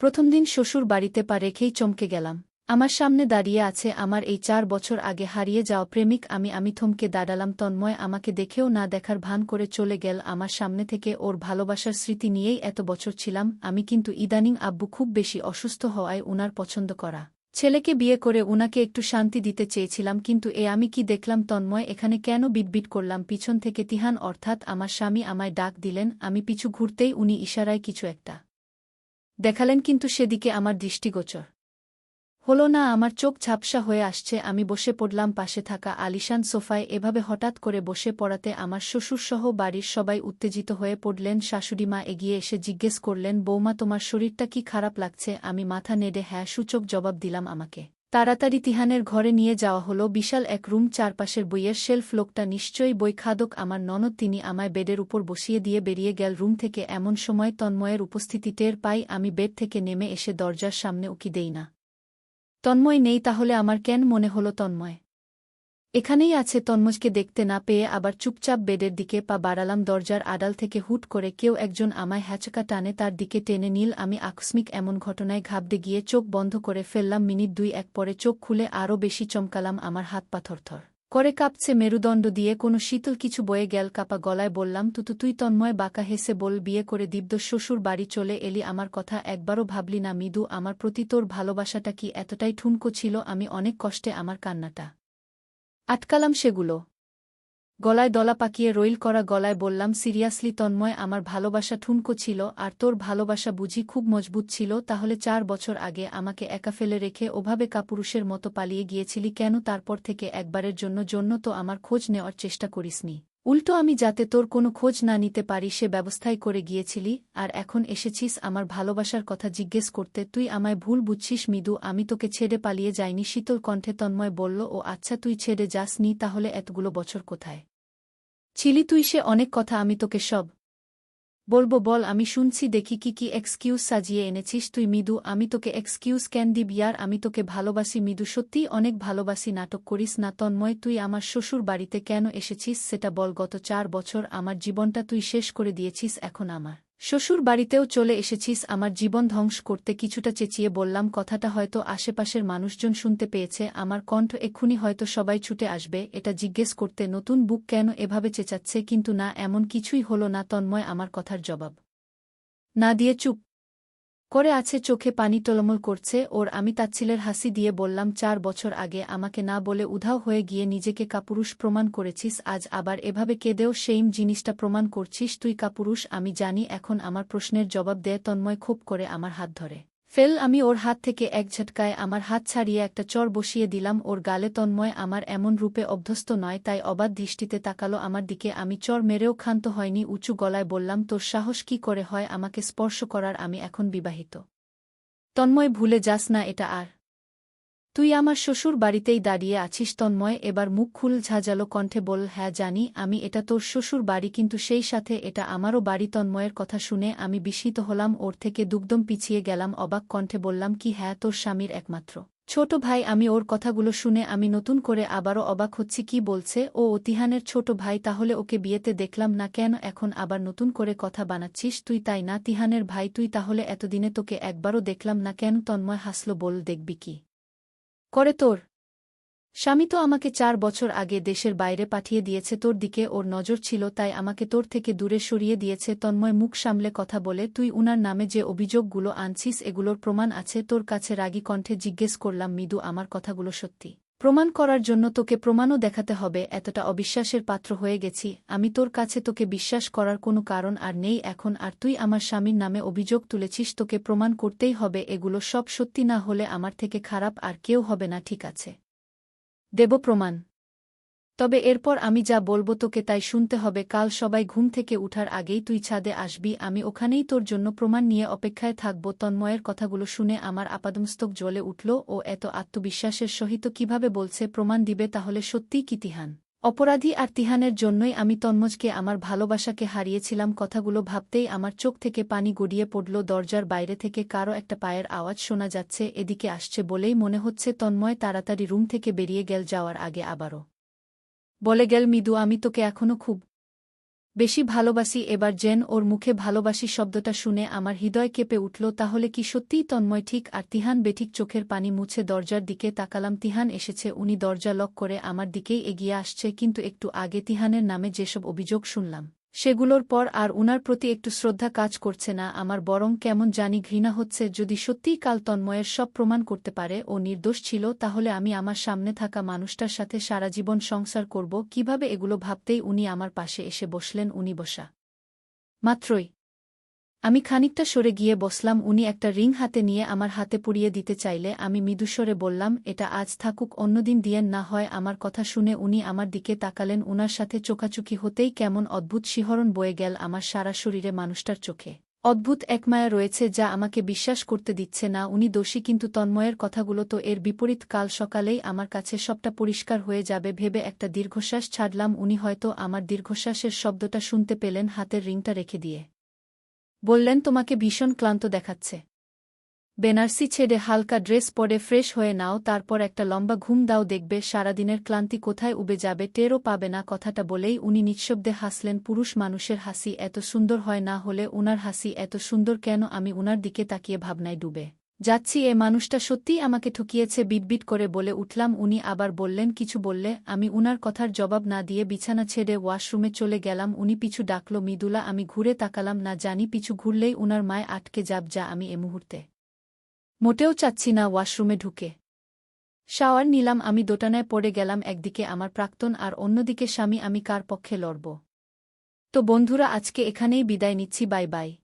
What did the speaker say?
প্রথম দিন শ্বশুর বাড়িতে পা রেখেই চমকে গেলাম। আমার সামনে দাঁড়িয়ে আছে আমার এই ৪ বছর আগে হারিয়ে যাওয়া প্রেমিক। আমি থমকে দাঁড়ালাম। তন্ময় আমাকে দেখেও না দেখার ভান করে চলে গেল আমার সামনে থেকে। ওর ভালোবাসার স্মৃতি নিয়েই এত বছর ছিলাম আমি, কিন্তু ইদানিং আব্বু খুব বেশি অসুস্থ হওয়ায় উনার পছন্দ করা ছেলেকে বিয়ে করে উনাকে একটু শান্তি দিতে চেয়েছিলাম। কিন্তু আমি কি দেখলাম? তন্ময় এখানে কেন? বিটবিট করলাম। পিছন থেকে তিহান অর্থাৎ আমার স্বামী আমায় ডাক দিলেন। আমি পিছু ঘুরতেই উনি ইশারায় কিছু একটা দেখালেন, কিন্তু সেদিকে আমার দৃষ্টিগোচর হলো না। আমার চোখ ঝাপসা হয়ে আসছে। আমি বসে পড়লাম পাশে থাকা আলিশান সোফায়। এভাবে হঠাৎ করে বসে পড়াতে আমার শ্বশুরসহ বাড়ির সবাই উত্তেজিত হয়ে পড়লেন। শাশুড়িমা এগিয়ে এসে জিজ্ঞেস করলেন, বৌমা তোমার শরীরটা কি খারাপ লাগছে? আমি মাথা নেড়ে হ্যাঁ সূচক জবাব দিলাম। আমাকে তাড়াতাড়ি তিহানের ঘরে নিয়ে যাওয়া হলো। বিশাল এক রুম, চারপাশের বইয়ের শেলফ। লোকটা নিশ্চয়ই বই খাদক আমার ননদ। তিনি আমায় বেডের উপর বসিয়ে দিয়ে বেরিয়ে গেল রুম থেকে। এমন সময় তন্ময়ের উপস্থিতি টের পাই। আমি বেড থেকে নেমে এসে দরজার সামনে উকি দেই না। তন্ময় নেই। তাহলে আমার কেন মনে হলো তন্ময় এখানেই আছে? তন্ময়কে দেখতে না পেয়ে আবার চুপচাপ বেডের দিকে পা বাড়ালাম। দরজার আড়াল থেকে হুট করে কেউ একজন আমায় হ্যাচকা টানে তার দিকে টেনে নিল। আমি আকস্মিক এমন ঘটনায় ঘাবড়ে গিয়ে চোখ বন্ধ করে ফেললাম। মিনিট ২-১ পরে চোখ খুলে আরও বেশি চমকালাম। আমার হাত পা থরথর করে কাঁপছে। মেরুদণ্ড দিয়ে কোনো শীতল কিছু বয়ে গেল। কাপা গলায় বললাম, তুই? তন্ময় বাঁকা হেসে বল, বিয়ে করে দিব্য শ্বশুর বাড়ি চলে এলি, আমার কথা একবারও ভাবলি না? মৃদু, আমার প্রতি তোর ভালোবাসাটা কি এতটাই ঠুনকো ছিল? আমি অনেক কষ্টে আমার কান্নাটা আটকালাম। সেগুলো গলায় দলা পাকিয়ে রইল করা গলায় বললাম, সিরিয়াসলি তন্ময়, আমার ভালোবাসা ঠুনকো ছিল আর তোর ভালোবাসা বুঝি খুব মজবুত ছিল? তাহলে ৪ বছর আগে আমাকে একা ফেলে রেখে ওভাবে কাপুরুষের মতো পালিয়ে গিয়েছিলি কেন? তারপর থেকে একবারের জন্য তো আমার খোঁজ নেওয়ার চেষ্টা করিসনি। উল্টো আমি যাতে তোর কোনো খোঁজ না নিতে পারি সে ব্যবস্থাই করে গিয়েছিলি। আর এখন এসেছিস আমার ভালোবাসার কথা জিজ্ঞেস করতে। তুই আমায় ভুল বুঝছিস মৃদু, আমি তোকে ছেড়ে পালিয়ে যাইনি। শীতল কণ্ঠে তন্ময় বলল, ও আচ্ছা, তুই ছেড়ে যাস নি? তাহলে এতগুলো বছর কোথায় ছিলি তুই? সে অনেক কথা আমি তোকে সব বলবো, বল, আমি শুনছি। দেখি কি এক্সকিউজ সাজিয়ে এনেছিস তুই। মৃদু, আমি তোকে এক্সকিউজ কেন দিব ইয়ার? আমি তোকে ভালোবাসি মৃদু, সত্যিই অনেক ভালোবাসি। নাটক করিস না। তন্ময়, তুই আমার শ্বশুর বাড়িতে কেন এসেছিস সেটা বল। গত ৪ বছর আমার জীবনটা তুই শেষ করে দিয়েছিস, এখন আমার শ্বশুর বাড়িতেও চলে এসেছিস আমার জীবন ধ্বংস করতে। কিছুটা চেঁচিয়ে বললাম। কথাটা হয়তো আশেপাশের মানুষজন শুনতে পেয়েছে। আমার কণ্ঠ এক্ষুনি হয়তো সবাই ছুটে আসবে এটা জিজ্ঞেস করতে, নতুন বুক কেন এভাবে চেঁচাচ্ছে। কিন্তু না, এমন কিছুই হলো না। তন্ময় আমার কথার জবাব না দিয়ে চুপ করে আছে, চোখে পানি টলমল করছে ওর। আমি তাচ্ছিলের হাসি দিয়ে বললাম, ৪ বছর আগে আমাকে না বলে উধাও হয়ে গিয়ে নিজেকে কাপুরুষ প্রমাণ করেছিস, আজ আবার এভাবে কেঁদেও সেইম জিনিসটা প্রমাণ করছিস। তুই কাপুরুষ আমি জানি। এখন আমার প্রশ্নের জবাব দে। তন্ময় খুব করে আমার হাত ধরে ফেল। আমি ওর হাত থেকে এক ঝটকায় আমার হাত ছাড়িয়ে একটা চড় বসিয়ে দিলাম ওর গালে। তন্ময় আমার এমন রূপে অভ্যস্ত নয়, তাই অবাক দৃষ্টিতে তাকালো আমার দিকে। আমি চড় মেরেও ক্ষান্ত হয়নি। উঁচু গলায় বললাম, তোর সাহস কি করে হয় আমাকে স্পর্শ করার? আমি এখন বিবাহিত। তন্ময়, ভুলে যাস না এটা। আর তুই আমার শ্বশুর বাড়িতেই দাঁড়িয়ে আছিস। তন্ময় এবার মুখ খুল ঝাঁঝালো কণ্ঠে বল, হ্যাঁ জানি আমি, এটা তোর শ্বশুর বাড়ি, কিন্তু সেই সাথে এটা আমারও বাড়ি। তন্ময়ের কথা শুনে আমি বিস্মিত হলাম। ওর থেকে দুকদম পিছিয়ে গেলাম। অবাক কণ্ঠে বললাম, কি? হ্যাঁ, তোর স্বামীর একমাত্র ছোট ভাই। আমি ওর কথাগুলো শুনে আমি নতুন করে আবারও অবাক হচ্ছি। কি বলছে ও? তিহানের ছোট ভাই? তাহলে ওকে বিয়েতে দেখলাম না কেন? এখন আবার নতুন করে কথা বানাচ্ছিস তুই, তাই না? তিহানের ভাই তুই? তাহলে এতদিনে তোকে একবারও দেখলাম না কেন? তন্ময় হাসল, বল, দেখবি কি করে? তোর স্বামী তো আমাকে ৪ বছর আগে দেশের বাইরে পাঠিয়ে দিয়েছে। তোর দিকে ওর নজর ছিল, তাই আমাকে তোর থেকে দূরে সরিয়ে দিয়েছে। তন্ময় মুখ সামলে কথা বলে, তুই উনার নামে যে অভিযোগগুলো আনছিস এগুলোর প্রমাণ আছে তোর কাছে? রাগী কণ্ঠে জিজ্ঞেস করলাম। মৃদু, আমার কথাগুলো সত্যি প্রমাণ করার জন্য তোকে প্রমাণও দেখাতে হবে? এতটা অবিশ্বাসের পাত্র হয়ে গেছি আমি তোর কাছে, তোকে বিশ্বাস করার কোনো কারণ আর নেই এখন। আর তুই আমার স্বামীর নামে অভিযোগ তুলেছিস, তোকে প্রমাণ করতেই হবে। এগুলো সব সত্যি না হলে আমার থেকে খারাপ আর কেউ হবে না, ঠিক আছে? দেব প্রমাণ। তবে এরপর আমি যা বলবো তোকে তাই শুনতে হবে। কাল সবাই ঘুম থেকে উঠার আগেই তুই ছাদে আসবি, আমি ওখানেই তোর জন্য প্রমাণ নিয়ে অপেক্ষায় থাকব। তন্ময়ের কথাগুলো শুনে আমার আপাদমস্তক জ্বলে উঠল। ও এত আত্মবিশ্বাসের সহিত কিভাবে বলছে প্রমাণ দিবে? তাহলে সত্যিই কি তিহান অপরাধী? আর তিহানের জন্যই আমি তন্ময়কে, আমার ভালোবাসাকে হারিয়েছিলাম? কথাগুলো ভাবতেই আমার চোখ থেকে পানি গড়িয়ে পড়ল। দরজার বাইরে থেকে কারো একটা পায়ের আওয়াজ শোনা যাচ্ছে, এদিকে আসছে বলেই মনে হচ্ছে। তন্ময় তাড়াতাড়ি রুম থেকে বেরিয়ে গেল। যাওয়ার আগে আবারও বলে গেল, মৃদু, আমি তোকে এখনো খুব বেশি ভালোবাসি। এবার জেন ওর মুখে ভালোবাসি শব্দটা শুনে আমার হৃদয় কেঁপে উঠল। তাহলে কি সত্যিই তন্ময় ঠিক? আর তিহান বেঠিক চোখের পানি মুছে দরজার দিকে তাকালাম। তিহান এসেছে। উনি দরজা লক করে আমার দিকেই এগিয়ে আসছে। কিন্তু একটু আগে তিহানের নামে যেসব অভিযোগ শুনলাম, সেগুলোর পর আর উনার প্রতি একটু শ্রদ্ধা কাজ করছে না আমার, বরং কেমন জানি ঘৃণা হচ্ছে। যদি সত্যিই কাল তন্ময়ের সব প্রমাণ করতে পারে ও নির্দোষ ছিল, তাহলে আমি আমার সামনে থাকা মানুষটার সাথে সারা জীবন সংসার করব কিভাবে? এগুলো ভাবতেই উনি আমার পাশে এসে বসলেন। উনি বসা মাত্রই আমি খানিকটা সরে গিয়ে বসলাম। উনি একটা রিং হাতে নিয়ে আমার হাতে পুড়িয়ে দিতে চাইলে আমি মৃদুস্বরে বললাম, এটা আজ থাকুক, অন্যদিন দিয়েন না হয়। আমার কথা শুনে উনি আমার দিকে তাকালেন। উনার সাথে চোখাচোখি হতেই কেমন অদ্ভুত শিহরণ বয়ে গেল আমার সারা শরীরে। মানুষটার চোখে অদ্ভুত এক মায়া রয়েছে যা আমাকে বিশ্বাস করতে দিচ্ছে না উনি দোষী। কিন্তু তন্ময়ের কথাগুলো তো এর বিপরীত। কাল সকালেই আমার কাছে সবটা পরিষ্কার হয়ে যাবে ভেবে একটা দীর্ঘশ্বাস ছাড়লাম। উনি হয়তো আমার দীর্ঘশ্বাসের শব্দটা শুনতে পেলেন। হাতের রিংটা রেখে দিয়ে বললেন, তোমাকে ভীষণ ক্লান্ত দেখাচ্ছে। বেনারসি ছেড়ে হালকা ড্রেস পরে ফ্রেশ হয়ে নাও, তারপর একটা লম্বা ঘুম দাও, দেখবে সারাদিনের ক্লান্তি কোথায় উবে যাবে, টেরও পাবে না। কথাটা বলেই উনি নিঃশব্দে হাসলেন। পুরুষ মানুষের হাসি এত সুন্দর হয়, না হলে উনার হাসি এত সুন্দর কেন? আমি উনার দিকে তাকিয়ে ভাবনায় ডুবে যাচ্ছি। এ মানুষটা সত্যিই আমাকে ঠকিয়েছে বিটবিট করে বলে উঠলাম। উনি আবার বললেন, কিছু বললে? আমি উনার কথার জবাব না দিয়ে বিছানা ছেড়ে ওয়াশরুমে চলে গেলাম। উনি পিছু ডাকল, মৃদুলা। আমি ঘুরে তাকালাম, না জানি পিছু ঘুরলেই উনার মায় আটকে যাব, যা আমি এ মুহূর্তে মোটেও চাচ্ছি না। ওয়াশরুমে ঢুকে শাওয়ার নিলাম। আমি দোটানায় পড়ে গেলাম। একদিকে আমার প্রাক্তন আর অন্যদিকে স্বামী। আমি কার পক্ষে লড়ব? তো বন্ধুরা, আজকে এখানেই বিদায় নিচ্ছি। Bye bye.